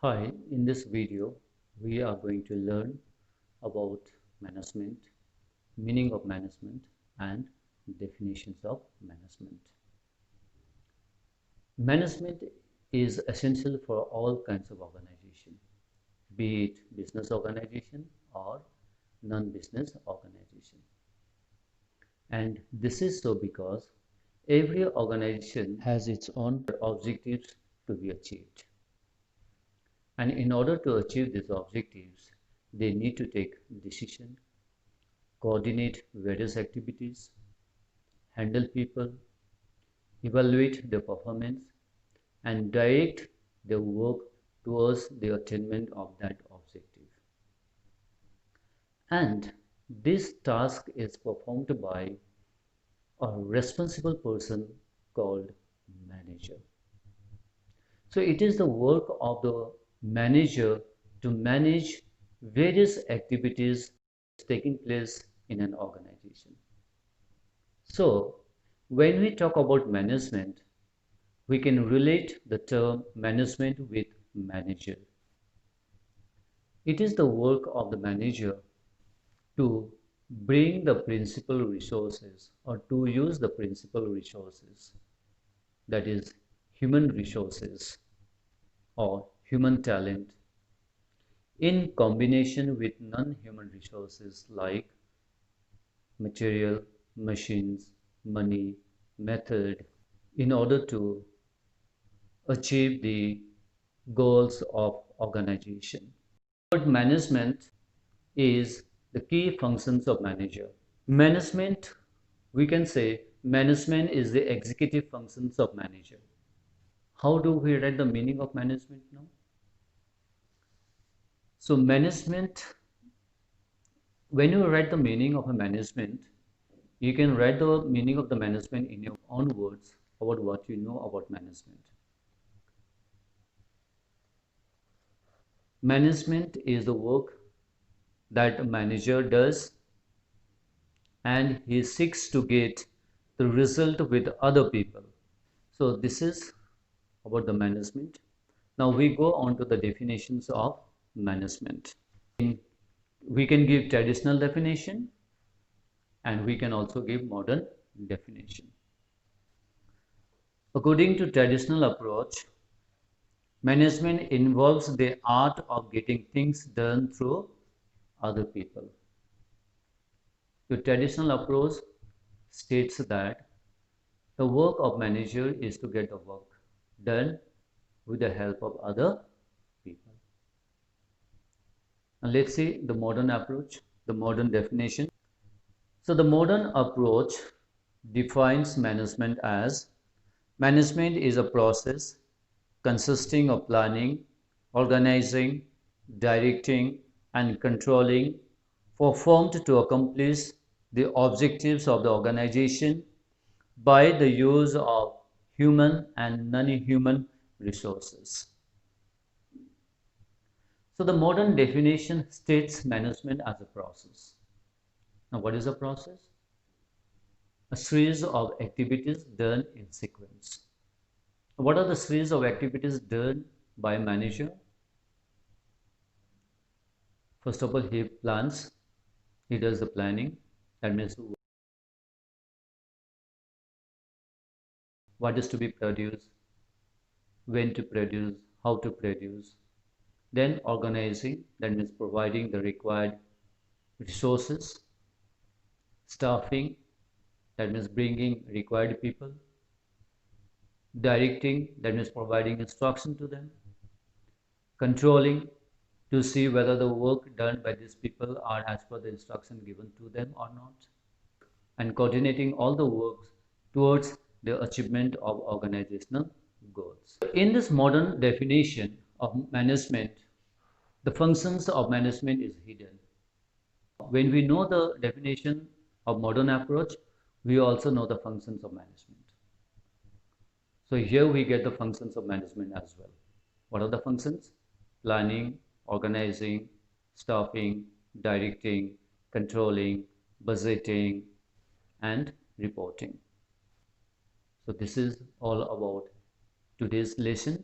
Hi, in this video, we are going to learn about management, meaning of management, and definitions of management. Management is essential for all kinds of organization, be it business organization or non-business organization. And this is so because every organization has its own objectives to be achieved. And in order to achieve these objectives, they need to take decisions, coordinate various activities, handle people, evaluate their performance, and direct their work towards the attainment of that objective. And this task is performed by a responsible person called manager. So it is the work of the manager to manage various activities taking place in an organization. So when we talk about management, we can relate the term management with manager. It is the work of the manager to bring the principal resources or to use the principal resources, that is human resources or human talent, in combination with non-human resources like material, machines, money, method, in order to achieve the goals of organization. Management is the key functions of manager. Management, we can say management is the executive functions of manager. How do we write the meaning of management now? So management, when you write the meaning of a management, you can write the meaning of the management in your own words about what you know about management. Management is the work that a manager does, and he seeks to get the result with other people. So this is about the management. Now we go on to the definitions of management. We can give traditional definition and we can also give modern definition. According to traditional approach, management involves the art of getting things done through other people. The traditional approach states that the work of manager is to get the work done with the help of other people. Now let's see the modern approach, the modern definition. So the modern approach defines management as management is a process consisting of planning, organizing, directing, and controlling performed to accomplish the objectives of the organization by the use of human and non-human resources. So the modern definition states management as a process. Now what is a process? A series of activities done in sequence. What are the series of activities done by a manager? First of all, he plans, he does the planning, that means what is to be produced, when to produce, how to produce. Then organizing, that means providing the required resources. Staffing, that means bringing required people. Directing, that means providing instruction to them. Controlling, to see whether the work done by these people are as per the instruction given to them or not. And coordinating all the works towards the achievement of organizational goals. In this modern definition of management, the functions of management is hidden. When we know the definition of modern approach, we also know the functions of management. So here we get the functions of management as well. What are the functions? Planning, organizing, staffing, directing, controlling, budgeting, and reporting. So this is all about today's lesson.